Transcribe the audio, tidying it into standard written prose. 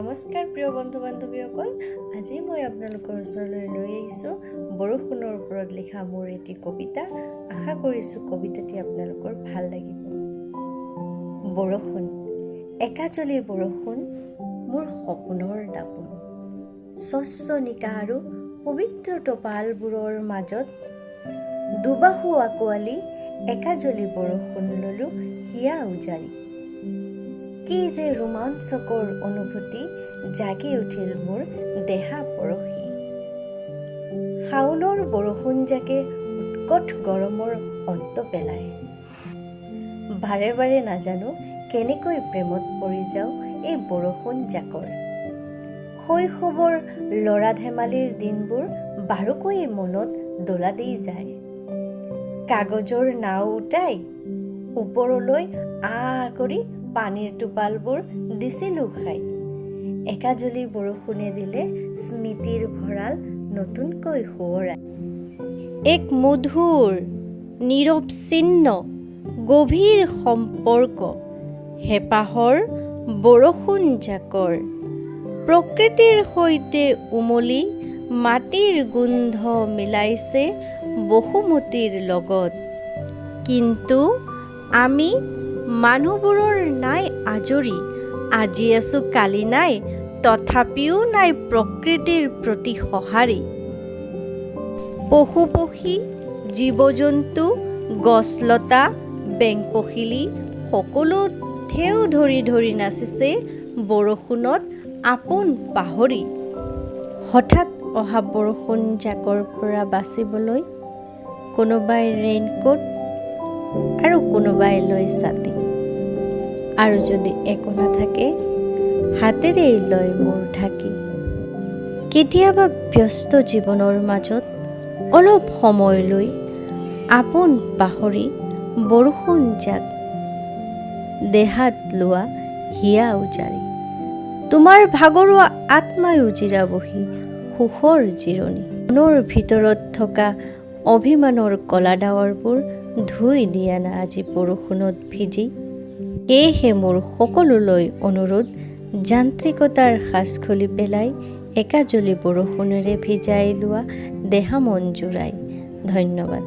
নমস্কাৰ প্ৰিয় বন্ধু বান্ধৱীসকল, আজি মই আপোনালোকৰ ওচৰলৈ লৈ আহিছোঁ বৰষুণৰ ওপৰত লিখা মোৰ এটি কবিতা। আশা কৰিছোঁ কবিতাটি আপোনালোকৰ ভাল লাগিব। বৰষুণ, একাজলি বৰষুণ, মোৰ সপোনৰ দাপোন। স্বচ্ছ নিকা আৰু পবিত্ৰ টোপালবোৰৰ মাজত দুবাহু আঁকোৱালি একাজলি বৰষুণ ল'লোঁ হিয়া উজাৰি। কি যে ৰোমাঞ্চকৰ অনুভূতি জাগি উঠিল মোৰ দেহা পৰহি। শাওনৰ বৰষুণ জাকে উৎকট গৰমৰ অন্ত পেলায়। বাৰে বাৰে নাজানো কেনেকৈ প্ৰেমত পৰি যাওঁ এই বৰষুণ জাকৰ। শৈশৱৰ ল'ৰা ধেমালিৰ দিনবোৰ বাৰুকৈ মনত দোলা দি যায়। কাগজৰ নাও উঠাই ওপৰলৈ কৰি পানীৰ টোপালবোৰ দিছিলোঁ খাই। একাজলি বৰষুণে দিলে স্মৃতিৰ ভঁৰাল নতুনকৈ সোঁৱৰাই। এক মধুৰ নিৰৱচ্ছিন্ন গভীৰ সম্পৰ্ক হেঁপাহৰ বৰষুণ জাকৰ। প্ৰকৃতিৰ সৈতে উমলি মাটিৰ গোন্ধ মিলাইছে বসুমতীৰ লগত। কিন্তু আমি মানুহবোৰৰ নাই আজৰি, আজি আছোঁ কালি নাই, তথাপিও নাই প্ৰকৃতিৰ প্ৰতি সঁহাৰি। পশু পক্ষী, জীৱ জন্তু, গছলতা, বেং পখিলী সকলো ঠেউ ধৰি ধৰি নাচিছে বৰষুণত আপোন পাহৰি। হঠাৎ অহা বৰষুণ জাকৰ পৰা বাচিবলৈ কোনোবাই ৰেইনকোট আৰু কোনোবাই লৈ ছাতি, আৰু যদি একো নাথাকে হাতেৰেই লয় মূৰ ঢাকি। কেতিয়াবা ব্যস্ত জীৱনৰ মাজত অলপ সময় লৈ আপোন পাহৰি বৰষুণ জাক দেহাত লোৱা হিয়া উজাৰি। তোমাৰ ভাগৰুৱা আত্মায়ো জিৰাবহি সুখৰ জিৰণি। মনৰ ভিতৰত থকা অভিমানৰ কলা ডাৱৰবোৰ ধুই দিয়া না আজি বৰষুণত ভিজি। সেয়েহে মোৰ সকলোলৈ অনুৰোধ, যান্ত্ৰিকতাৰ সাজ খুলি পেলাই একাজলি বৰষুণেৰে ভিজাই লোৱা দেহা মন জোৰাই। ধন্যবাদ।